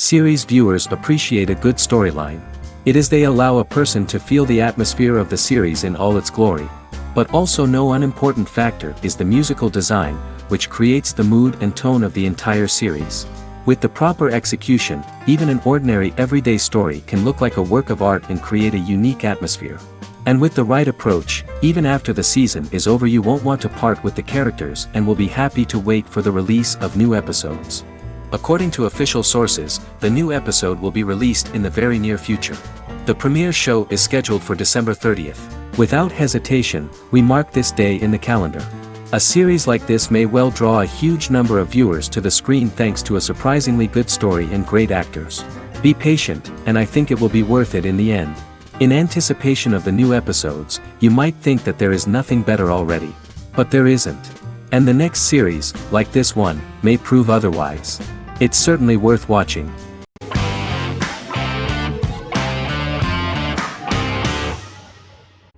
Series viewers appreciate a good storyline. It is they allow a person to feel the atmosphere of the series in all its glory. But also no unimportant factor is the musical design, which creates the mood and tone of the entire series. With the proper execution, even an ordinary everyday story can look like a work of art and create a unique atmosphere. And with the right approach, even after the season is over you won't want to part with the characters and will be happy to wait for the release of new episodes. According to official sources, the new episode will be released in the very near future. The premiere show is scheduled for December 30th. Without hesitation, we mark this day in the calendar. A series like this may well draw a huge number of viewers to the screen thanks to a surprisingly good story and great actors. Be patient, and I think it will be worth it in the end. In anticipation of the new episodes, you might think that there is nothing better already. But there isn't. And the next series, like this one, may prove otherwise. It's certainly worth watching.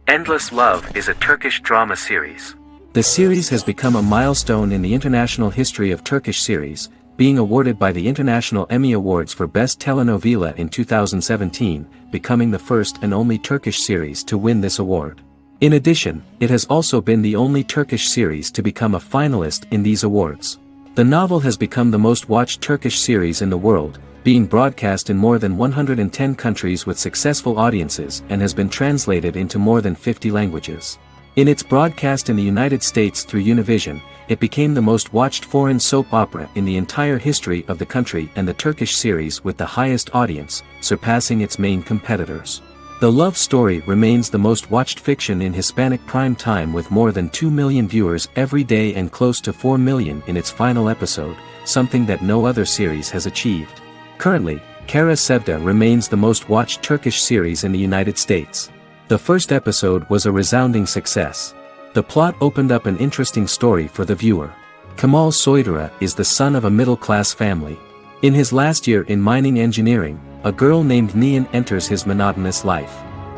Endless Love is a Turkish drama series. The series has become a milestone in the international history of Turkish series, being awarded by the International Emmy Awards for Best Telenovela in 2017, becoming the first and only Turkish series to win this award. In addition, it has also been the only Turkish series to become a finalist in these awards. The novel has become the most watched Turkish series in the world, being broadcast in more than 110 countries with successful audiences and has been translated into more than 50 languages. In its broadcast in the United States through Univision, it became the most watched foreign soap opera in the entire history of the country and the Turkish series with the highest audience, surpassing its main competitors. The love story remains the most watched fiction in Hispanic prime time with more than 2 million viewers every day and close to 4 million in its final episode, something that no other series has achieved. Currently, Kara Sevda remains the most watched Turkish series in the United States. The first episode was a resounding success. The plot opened up an interesting story for the viewer. Kemal Soydura is the son of a middle-class family. In his last year in mining engineering, a girl named Nihan enters his monotonous life.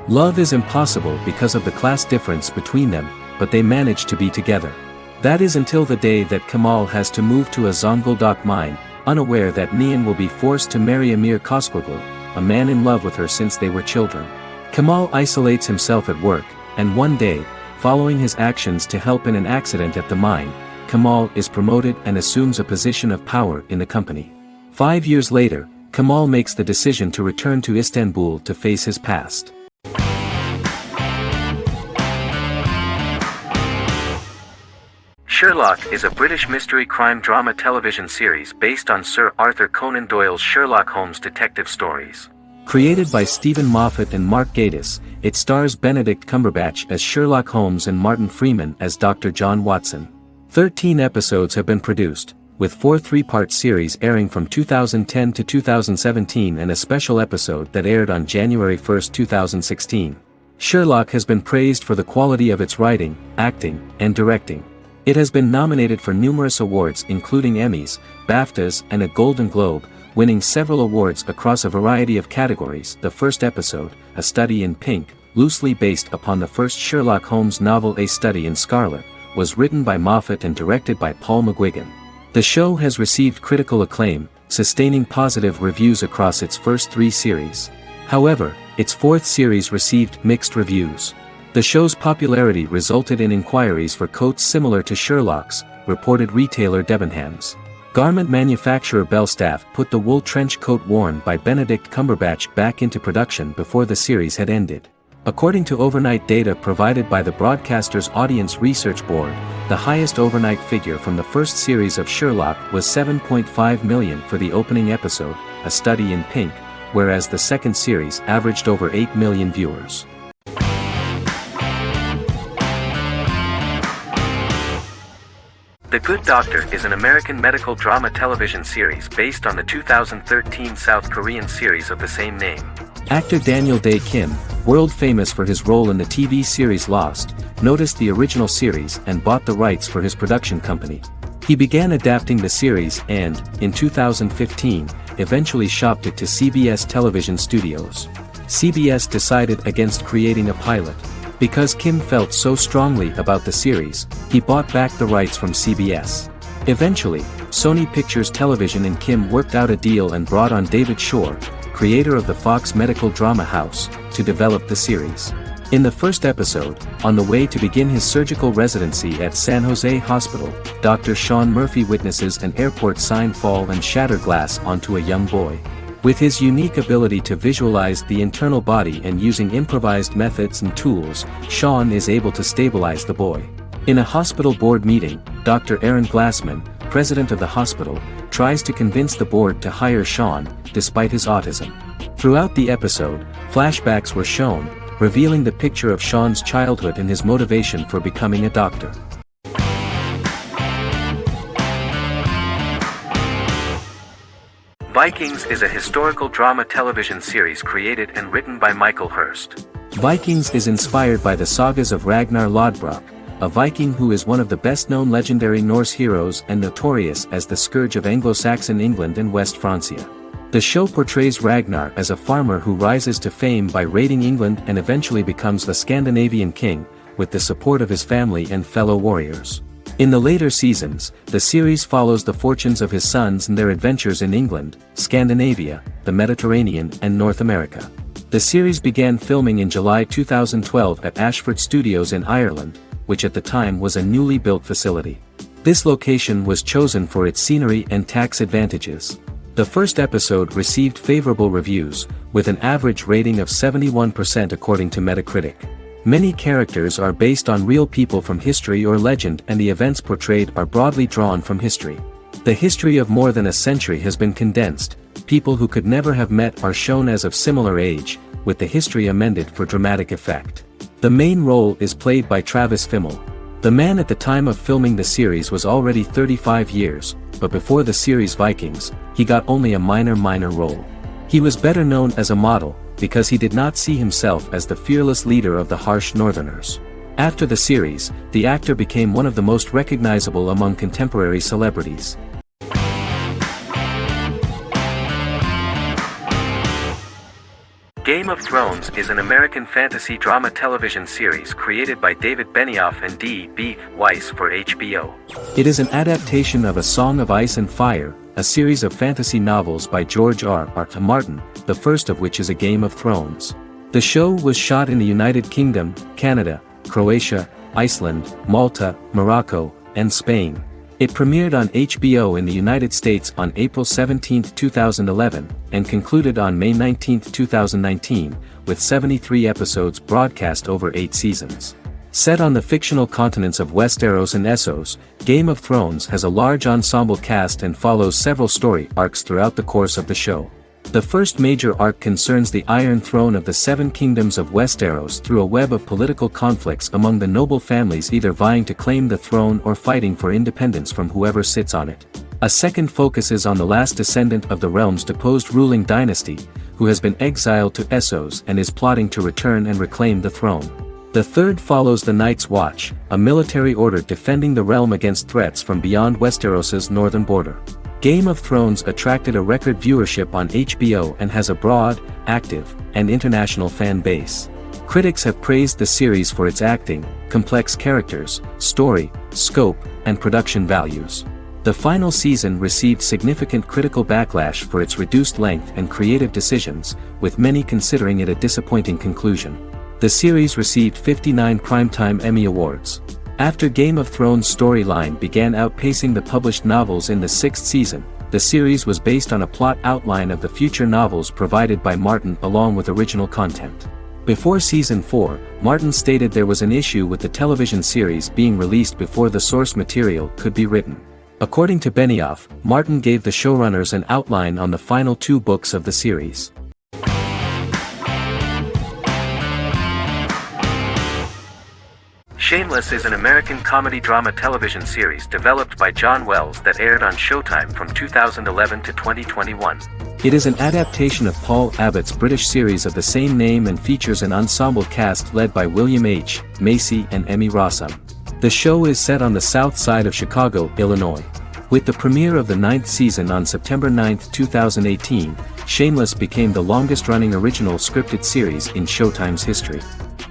Love is impossible because of the class difference between them, but they manage to be together. That is until the day that Kemal has to move to a Zonguldak mine, unaware that Nihan will be forced to marry Amir Koskoglu, a man in love with her since they were children. Kemal isolates himself at work, and one day, following his actions to help in an accident at the mine, Kemal is promoted and assumes a position of power in the company. 5 years later, Kemal makes the decision to return to Istanbul to face his past. Sherlock is a British mystery crime drama television series based on Sir Arthur Conan Doyle's Sherlock Holmes detective stories. Created by Stephen Moffat and Mark Gatiss, it stars Benedict Cumberbatch as Sherlock Holmes and Martin Freeman as Dr. John Watson. 13 episodes have been produced, with 4 three-part series airing from 2010 to 2017 and a special episode that aired on January 1, 2016. Sherlock has been praised for the quality of its writing, acting, and directing. It has been nominated for numerous awards including Emmys, BAFTAs, and a Golden Globe, winning several awards across a variety of categories. The first episode, A Study in Pink, loosely based upon the first Sherlock Holmes novel A Study in Scarlet, was written by Moffat and directed by Paul McGuigan. The show has received critical acclaim, sustaining positive reviews across its first 3 series. However, its 4th series received mixed reviews. The show's popularity resulted in inquiries for coats similar to Sherlock's, reported retailer Debenhams. Garment manufacturer Belstaff put the wool trench coat worn by Benedict Cumberbatch back into production before the series had ended. According to overnight data provided by the broadcaster's Audience Research Board, the highest overnight figure from the first series of Sherlock was 7.5 million for the opening episode, A Study in Pink, whereas the second series averaged over 8 million viewers. The Good Doctor is an American medical drama television series based on the 2013 South Korean series of the same name. Actor Daniel Dae Kim, world famous for his role in the TV series Lost, noticed the original series and bought the rights for his production company. He began adapting the series and, in 2015, eventually shopped it to CBS Television Studios. CBS decided against creating a pilot. Because Kim felt so strongly about the series, he bought back the rights from CBS. Eventually, Sony Pictures Television and Kim worked out a deal and brought on David Shore, creator of the Fox Medical Drama House, to develop the series. In the first episode, on the way to begin his surgical residency at San Jose Hospital, Dr. Sean Murphy witnesses an airport sign fall and shatter glass onto a young boy. With his unique ability to visualize the internal body and using improvised methods and tools, Sean is able to stabilize the boy. In a hospital board meeting, Dr. Aaron Glassman, president of the hospital, tries to convince the board to hire Sean, despite his autism. Throughout the episode, flashbacks were shown, revealing the picture of Sean's childhood and his motivation for becoming a doctor. Vikings is a historical drama television series created and written by Michael Hurst. Vikings is inspired by the sagas of Ragnar Lodbrok, a Viking who is one of the best-known legendary Norse heroes and notorious as the scourge of Anglo-Saxon England and West Francia. The show portrays Ragnar as a farmer who rises to fame by raiding England and eventually becomes the Scandinavian king, with the support of his family and fellow warriors. In the later seasons, the series follows the fortunes of his sons and their adventures in England, Scandinavia, the Mediterranean and North America. The series began filming in July 2012 at Ashford Studios in Ireland, which at the time was a newly built facility. This location was chosen for its scenery and tax advantages. The first episode received favorable reviews, with an average rating of 71% according to Metacritic. Many characters are based on real people from history or legend, and the events portrayed are broadly drawn from history. The history of more than a century has been condensed. People who could never have met are shown as of similar age, with the history amended for dramatic effect. The main role is played by Travis Fimmel. The man at the time of filming the series was already 35 years, but before the series Vikings, he got only a minor role. He was better known as a model, because he did not see himself as the fearless leader of the harsh Northerners. After the series, the actor became one of the most recognizable among contemporary celebrities. Game of Thrones is an American fantasy drama television series created by David Benioff and D.B. Weiss for HBO. It is an adaptation of A Song of Ice and Fire, a series of fantasy novels by George R.R. Martin, the first of which is A Game of Thrones. The show was shot in the United Kingdom, Canada, Croatia, Iceland, Malta, Morocco, and Spain. It premiered on HBO in the United States on April 17, 2011, and concluded on May 19, 2019, with 73 episodes broadcast over 8 seasons. Set on the fictional continents of Westeros and Essos, Game of Thrones has a large ensemble cast and follows several story arcs throughout the course of the show. The first major arc concerns the Iron Throne of the Seven Kingdoms of Westeros through a web of political conflicts among the noble families either vying to claim the throne or fighting for independence from whoever sits on it. A second focuses on the last descendant of the realm's deposed ruling dynasty, who has been exiled to Essos and is plotting to return and reclaim the throne. The third follows the Night's Watch, a military order defending the realm against threats from beyond Westeros's northern border. Game of Thrones attracted a record viewership on HBO and has a broad, active, and international fan base. Critics have praised the series for its acting, complex characters, story, scope, and production values. The final season received significant critical backlash for its reduced length and creative decisions, with many considering it a disappointing conclusion. The series received 59 Primetime Emmy Awards. After Game of Thrones' storyline began outpacing the published novels in the 6th season, the series was based on a plot outline of the future novels provided by Martin along with original content. Before Season 4, Martin stated there was an issue with the television series being released before the source material could be written. According to Benioff, Martin gave the showrunners an outline on the final 2 books of the series. Shameless is an American comedy drama television series developed by John Wells that aired on Showtime from 2011 to 2021. It is an adaptation of Paul Abbott's British series of the same name and features an ensemble cast led by William H. Macy and Emmy Rossum. The show is set on the south side of Chicago, Illinois. With the premiere of the 9th season on September 9, 2018, Shameless became the longest-running original scripted series in Showtime's history.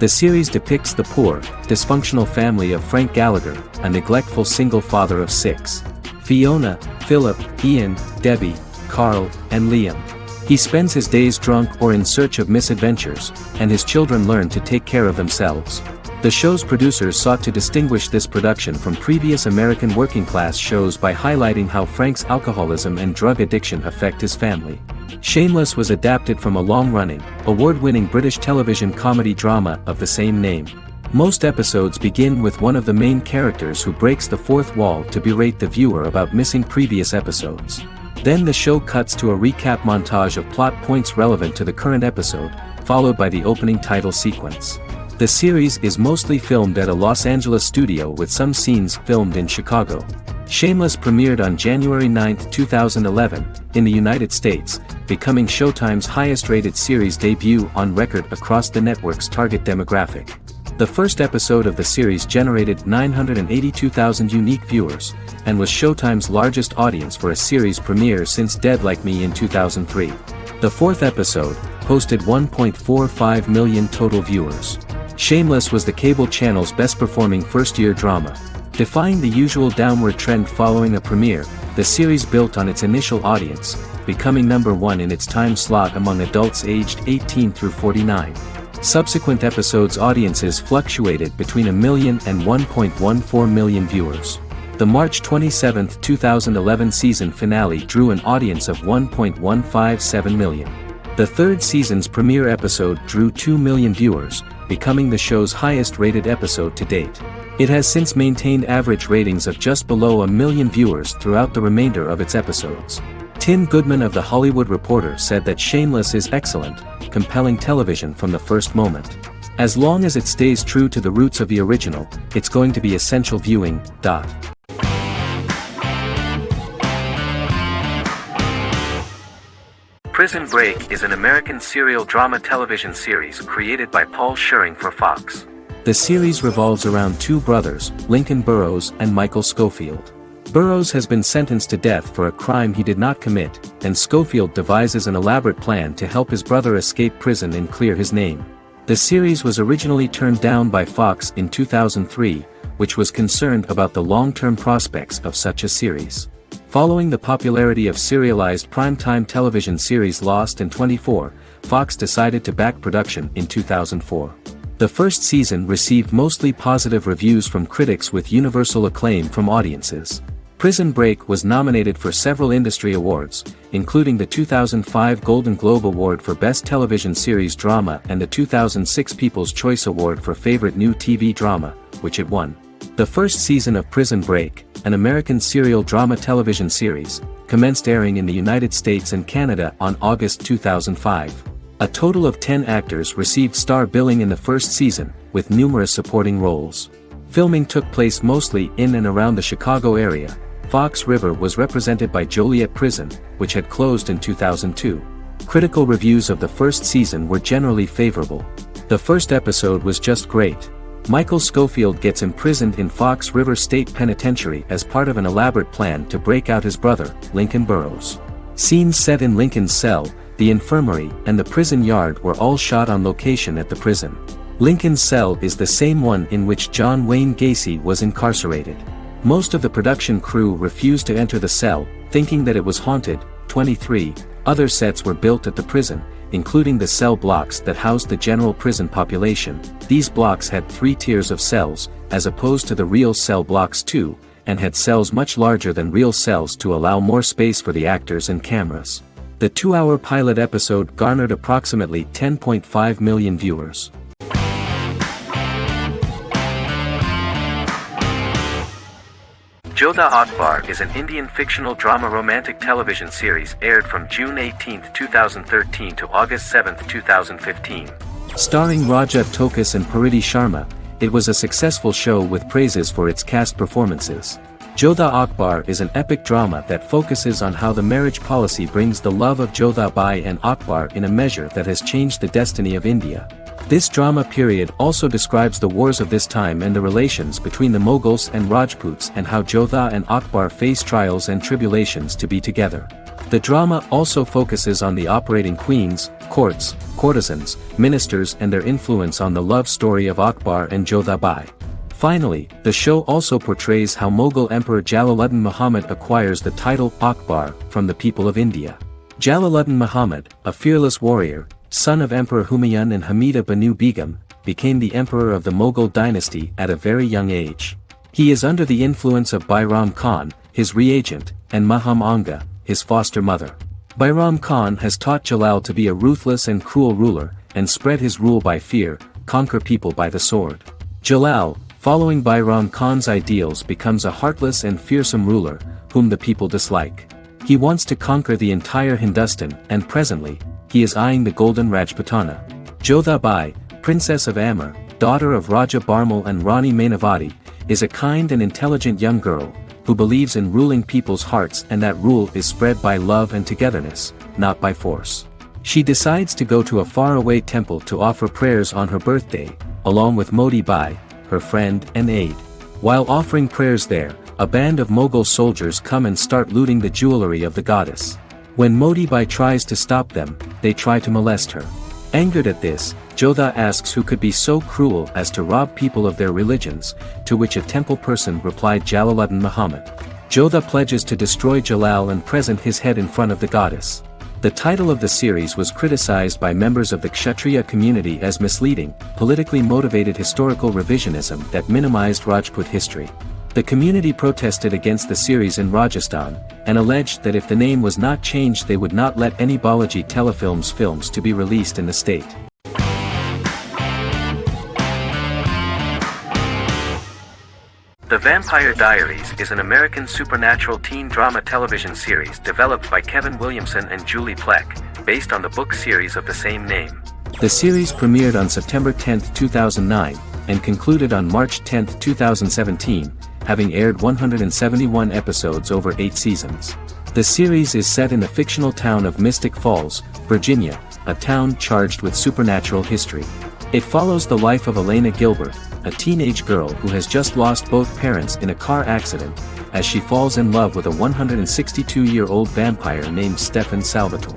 The series depicts the poor, dysfunctional family of Frank Gallagher, a neglectful single father of 6. Fiona, Philip, Ian, Debbie, Carl, and Liam. He spends his days drunk or in search of misadventures, and his children learn to take care of themselves. The show's producers sought to distinguish this production from previous American working-class shows by highlighting how Frank's alcoholism and drug addiction affect his family. Shameless was adapted from a long-running, award-winning British television comedy drama of the same name. Most episodes begin with one of the main characters who breaks the fourth wall to berate the viewer about missing previous episodes. Then the show cuts to a recap montage of plot points relevant to the current episode, followed by the opening title sequence. The series is mostly filmed at a Los Angeles studio with some scenes filmed in Chicago. Shameless premiered on January 9, 2011, in the United States, becoming Showtime's highest-rated series debut on record across the network's target demographic. The first episode of the series generated 982,000 unique viewers, and was Showtime's largest audience for a series premiere since Dead Like Me in 2003. The fourth episode posted 1.45 million total viewers. Shameless was the cable channel's best-performing first-year drama. Defying the usual downward trend following a premiere, the series built on its initial audience, becoming number one in its time slot among adults aged 18 through 49. Subsequent episodes' audiences fluctuated between 1 million and 1.14 million viewers. The March 27, 2011 season finale drew an audience of 1.157 million. The third season's premiere episode drew 2 million viewers, becoming the show's highest-rated episode to date. It has since maintained average ratings of just below 1 million viewers throughout the remainder of its episodes. Tim Goodman of The Hollywood Reporter said that Shameless is excellent, compelling television from the first moment. As long as it stays true to the roots of the original, it's going to be essential viewing. Prison Break is an American serial drama television series created by Paul Schering for Fox. The series revolves around two brothers, Lincoln Burrows and Michael Schofield. Burrows has been sentenced to death for a crime he did not commit, and Schofield devises an elaborate plan to help his brother escape prison and clear his name. The series was originally turned down by Fox in 2003, which was concerned about the long-term prospects of such a series. Following the popularity of serialized primetime television series Lost and 24, Fox decided to back production in 2004. The first season received mostly positive reviews from critics with universal acclaim from audiences. Prison Break was nominated for several industry awards, including the 2005 Golden Globe Award for Best Television Series Drama and the 2006 People's Choice Award for Favorite New TV Drama, which it won. The first season of Prison Break, an American serial drama television series, commenced airing in the United States and Canada on August 2005. A total of 10 actors received star billing in the first season, with numerous supporting roles. Filming took place mostly in and around the Chicago area. Fox River was represented by Joliet Prison, which had closed in 2002. Critical reviews of the first season were generally favorable. The first episode was just great. Michael Schofield gets imprisoned in Fox River State Penitentiary as part of an elaborate plan to break out his brother, Lincoln Burrows. Scenes set in Lincoln's cell, the infirmary, and the prison yard were all shot on location at the prison. Lincoln's cell is the same one in which John Wayne Gacy was incarcerated. Most of the production crew refused to enter the cell, thinking that it was haunted. 23 other sets were built at the prison, including the cell blocks that housed the general prison population. These blocks had 3 tiers of cells, as opposed to the real cell blocks 2, and had cells much larger than real cells to allow more space for the actors and cameras. The 2-hour pilot episode garnered approximately 10.5 million viewers. Jodha Akbar is an Indian fictional drama romantic television series aired from June 18, 2013 to August 7, 2015. Starring Raja Tokas and Pariti Sharma, it was a successful show with praises for its cast performances. Jodha Akbar is an epic drama that focuses on how the marriage policy brings the love of Jodha Bai and Akbar in a measure that has changed the destiny of India. This drama period also describes the wars of this time and the relations between the Mughals and Rajputs and how Jodha and Akbar face trials and tribulations to be together. The drama also focuses on the operating queens, courts, courtesans, ministers and their influence on the love story of Akbar and Jodha Bai. Finally, the show also portrays how Mughal Emperor Jalaluddin Muhammad acquires the title Akbar from the people of India. Jalaluddin Muhammad, a fearless warrior, son of Emperor Humayun and Hamida Banu Begum, became the emperor of the Mughal dynasty at a very young age. He is under the influence of Bairam Khan, his reagent, and Maham Anga, his foster mother. Bairam Khan has taught Jalal to be a ruthless and cruel ruler, and spread his rule by fear, conquer people by the sword. Jalal, following Bairam Khan's ideals, becomes a heartless and fearsome ruler, whom the people dislike. He wants to conquer the entire Hindustan, and presently, he is eyeing the golden Rajputana. Jodha Bai, Princess of Amber, daughter of Raja Barmal and Rani Mainavati, is a kind and intelligent young girl, who believes in ruling people's hearts, and that rule is spread by love and togetherness, not by force. She decides to go to a faraway temple to offer prayers on her birthday, along with Modi Bai, her friend and aide. While offering prayers there, a band of Mughal soldiers come and start looting the jewelry of the goddess. When Modi Bai tries to stop them, they try to molest her. Angered at this, Jodha asks who could be so cruel as to rob people of their religions, to which a temple person replied Jalaluddin Muhammad. Jodha pledges to destroy Jalal and present his head in front of the goddess. The title of the series was criticized by members of the Kshatriya community as misleading, politically motivated historical revisionism that minimized Rajput history. The community protested against the series in Rajasthan, and alleged that if the name was not changed they would not let any Balaji telefilms films to be released in the state. The Vampire Diaries is an American supernatural teen drama television series developed by Kevin Williamson and Julie Plec, based on the book series of the same name. The series premiered on September 10, 2009, and concluded on March 10, 2017, having aired 171 episodes over 8 seasons. The series is set in the fictional town of Mystic Falls, Virginia, a town charged with supernatural history. It follows the life of Elena Gilbert, a teenage girl who has just lost both parents in a car accident, as she falls in love with a 162-year-old vampire named Stefan Salvatore.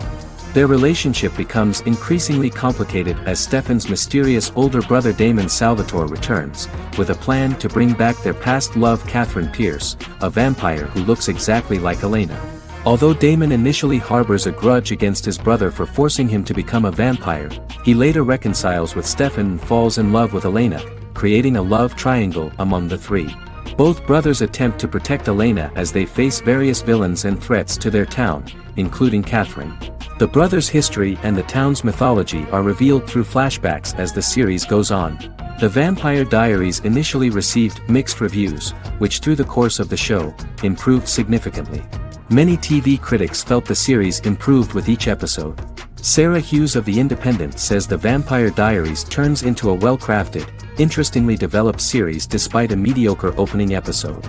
Their relationship becomes increasingly complicated as Stefan's mysterious older brother Damon Salvatore returns, with a plan to bring back their past love Catherine Pierce, a vampire who looks exactly like Elena. Although Damon initially harbors a grudge against his brother for forcing him to become a vampire, he later reconciles with Stefan and falls in love with Elena, creating a love triangle among the three. Both brothers attempt to protect Elena as they face various villains and threats to their town, including Catherine. The brothers' history and the town's mythology are revealed through flashbacks as the series goes on. The Vampire Diaries initially received mixed reviews, which through the course of the show, improved significantly. Many TV critics felt the series improved with each episode. Sarah Hughes of The Independent says The Vampire Diaries turns into a well-crafted, interestingly developed series despite a mediocre opening episode.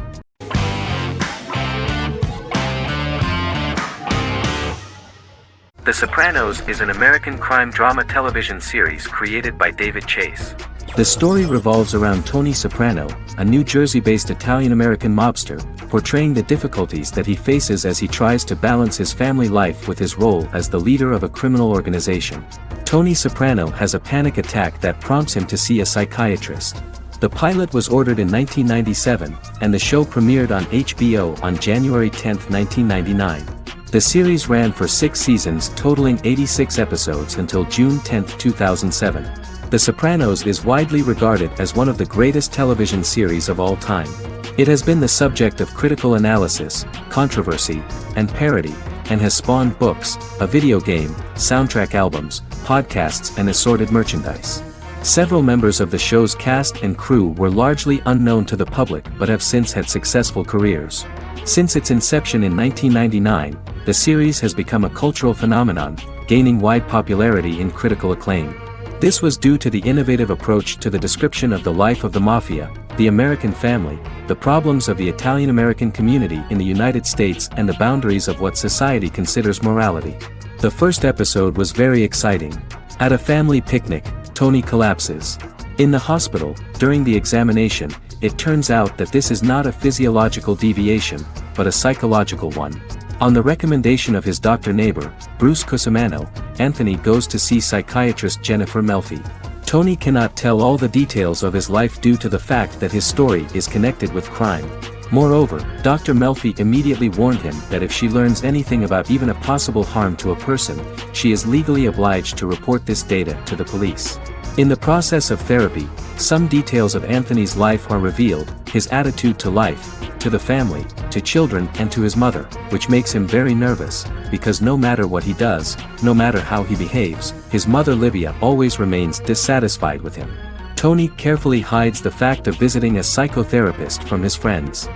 The Sopranos is an American crime drama television series created by David Chase. The story revolves around Tony Soprano, a New Jersey-based Italian-American mobster, portraying the difficulties that he faces as he tries to balance his family life with his role as the leader of a criminal organization. Tony Soprano has a panic attack that prompts him to see a psychiatrist. The pilot was ordered in 1997, and the show premiered on HBO on January 10, 1999. The series ran for 6 seasons totaling 86 episodes until June 10, 2007. The Sopranos is widely regarded as one of the greatest television series of all time. It has been the subject of critical analysis, controversy, and parody, and has spawned books, a video game, soundtrack albums, podcasts and assorted merchandise. Several members of the show's cast and crew were largely unknown to the public but have since had successful careers. Since its inception in 1999, the series has become a cultural phenomenon, gaining wide popularity and critical acclaim. This was due to the innovative approach to the description of the life of the mafia, the American family, the problems of the Italian-American community in the United States and the boundaries of what society considers morality. The first episode was very exciting. At a family picnic, Tony collapses. In the hospital, during the examination, it turns out that this is not a physiological deviation, but a psychological one. On the recommendation of his doctor neighbor, Bruce Cusimano, Anthony goes to see psychiatrist Jennifer Melfi. Tony cannot tell all the details of his life due to the fact that his story is connected with crime. Moreover, Dr. Melfi immediately warned him that if she learns anything about even a possible harm to a person, she is legally obliged to report this data to the police. In the process of therapy, some details of Anthony's life are revealed, his attitude to life, to the family, to children and to his mother, which makes him very nervous, because no matter what he does, no matter how he behaves, his mother Livia always remains dissatisfied with him. Tony carefully hides the fact of visiting a psychotherapist from his friends.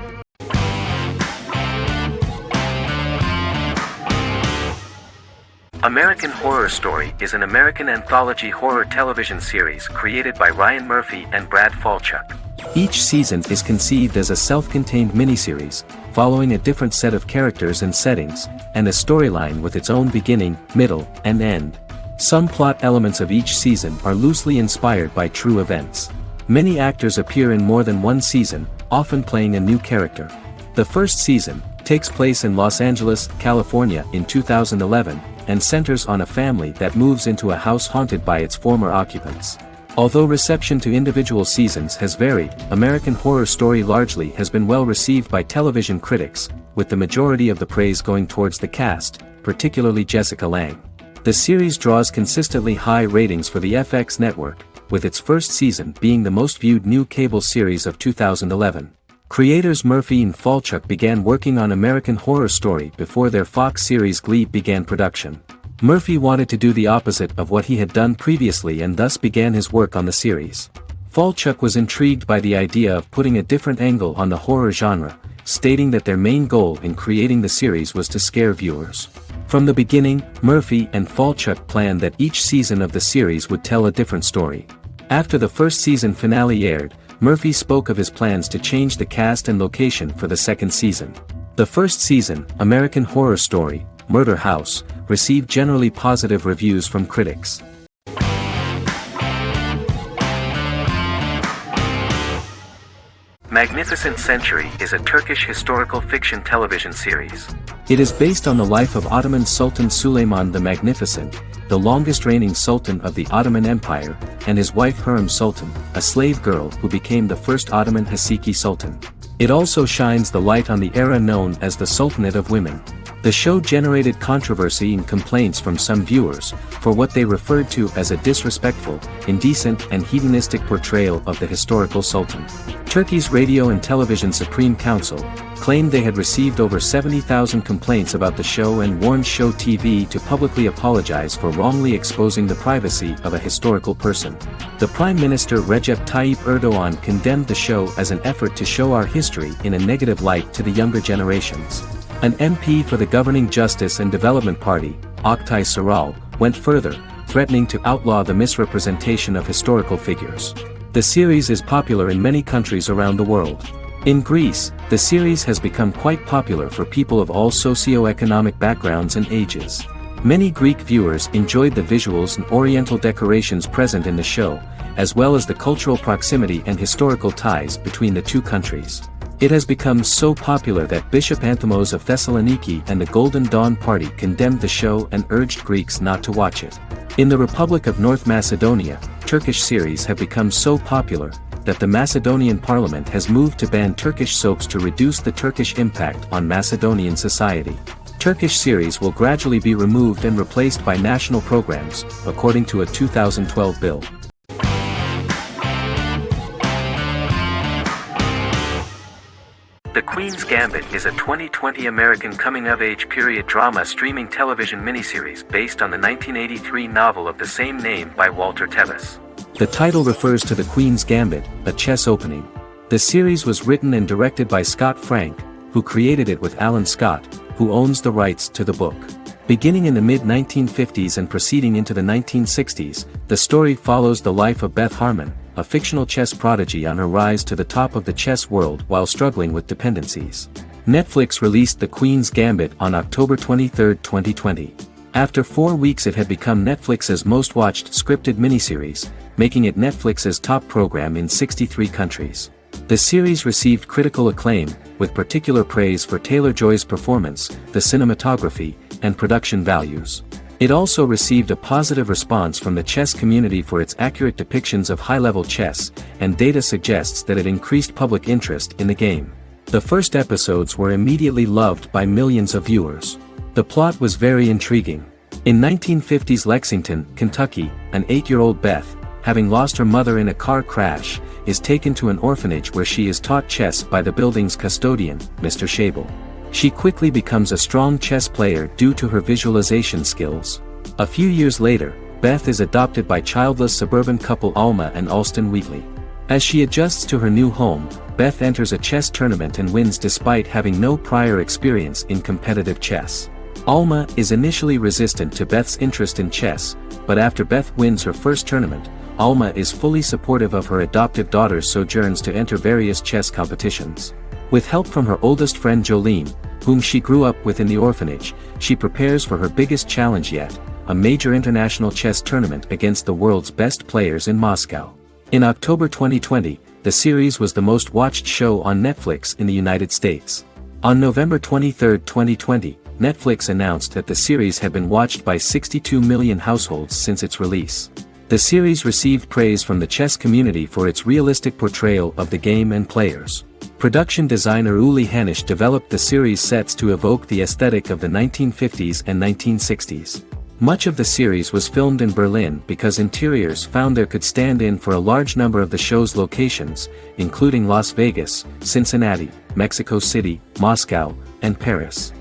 American Horror Story is an American anthology horror television series created by Ryan Murphy and Brad Falchuk. Each season is conceived as a self-contained miniseries, following a different set of characters and settings, and a storyline with its own beginning, middle, and end. Some plot elements of each season are loosely inspired by true events. Many actors appear in more than one season, often playing a new character. The first season takes place in Los Angeles, California in 2011, and centers on a family that moves into a house haunted by its former occupants. Although reception to individual seasons has varied, American Horror Story largely has been well received by television critics, with the majority of the praise going towards the cast, particularly Jessica Lange. The series draws consistently high ratings for the FX network, with its first season being the most viewed new cable series of 2011. Creators Murphy and Falchuk began working on American Horror Story before their Fox series Glee began production. Murphy wanted to do the opposite of what he had done previously and thus began his work on the series. Falchuk was intrigued by the idea of putting a different angle on the horror genre, stating that their main goal in creating the series was to scare viewers. From the beginning, Murphy and Falchuk planned that each season of the series would tell a different story. After the first season finale aired, Murphy spoke of his plans to change the cast and location for the second season. The first season, American Horror Story, Murder House, received generally positive reviews from critics. Magnificent Century is a Turkish historical fiction television series. It is based on the life of Ottoman Sultan Süleyman the Magnificent, the longest reigning sultan of the Ottoman Empire, and his wife Hürrem Sultan, a slave girl who became the first Ottoman Haseki Sultan. It also shines the light on the era known as the Sultanate of Women. The show generated controversy and complaints from some viewers, for what they referred to as a disrespectful, indecent and hedonistic portrayal of the historical sultan. Turkey's Radio and Television Supreme Council claimed they had received over 70,000 complaints about the show and warned Show TV to publicly apologize for wrongly exposing the privacy of a historical person. The Prime Minister Recep Tayyip Erdogan condemned the show as an effort to show our history in a negative light to the younger generations. An MP for the governing Justice and Development Party, Oktay Saral, went further, threatening to outlaw the misrepresentation of historical figures. The series is popular in many countries around the world. In Greece, the series has become quite popular for people of all socio-economic backgrounds and ages. Many Greek viewers enjoyed the visuals and oriental decorations present in the show, as well as the cultural proximity and historical ties between the two countries. It has become so popular that Bishop Anthimos of Thessaloniki and the Golden Dawn Party condemned the show and urged Greeks not to watch it. In the Republic of North Macedonia, Turkish series have become so popular that the Macedonian parliament has moved to ban Turkish soaps to reduce the Turkish impact on Macedonian society. Turkish series will gradually be removed and replaced by national programs, according to a 2012 bill. The Queen's Gambit is a 2020 American coming-of-age period drama streaming television miniseries based on the 1983 novel of the same name by Walter Tevis. The title refers to the Queen's Gambit, a chess opening. The series was written and directed by Scott Frank, who created it with Alan Scott, who owns the rights to the book. Beginning in the mid-1950s and proceeding into the 1960s, the story follows the life of Beth Harmon, a fictional chess prodigy on her rise to the top of the chess world while struggling with dependencies. Netflix released The Queen's Gambit on October 23, 2020. After 4 weeks it had become Netflix's most-watched scripted miniseries, making it Netflix's top program in 63 countries. The series received critical acclaim, with particular praise for Taylor-Joy's performance, the cinematography, and production values. It also received a positive response from the chess community for its accurate depictions of high-level chess, and data suggests that it increased public interest in the game. The first episodes were immediately loved by millions of viewers. The plot was very intriguing. In 1950s Lexington, Kentucky, an 8-year-old Beth, having lost her mother in a car crash, is taken to an orphanage where she is taught chess by the building's custodian, Mr. Shable. She quickly becomes a strong chess player due to her visualization skills. A few years later, Beth is adopted by childless suburban couple Alma and Alston Wheatley. As she adjusts to her new home, Beth enters a chess tournament and wins despite having no prior experience in competitive chess. Alma is initially resistant to Beth's interest in chess, but after Beth wins her first tournament, Alma is fully supportive of her adoptive daughter's sojourns to enter various chess competitions. With help from her oldest friend Jolene, whom she grew up with in the orphanage, she prepares for her biggest challenge yet, a major international chess tournament against the world's best players in Moscow. In October 2020, the series was the most watched show on Netflix in the United States. On November 23, 2020, Netflix announced that the series had been watched by 62 million households since its release. The series received praise from the chess community for its realistic portrayal of the game and players. Production designer Uli Hanisch developed the series sets to evoke the aesthetic of the 1950s and 1960s. Much of the series was filmed in Berlin because interiors found there could stand in for a large number of the show's locations, including Las Vegas, Cincinnati, Mexico City, Moscow, and Paris.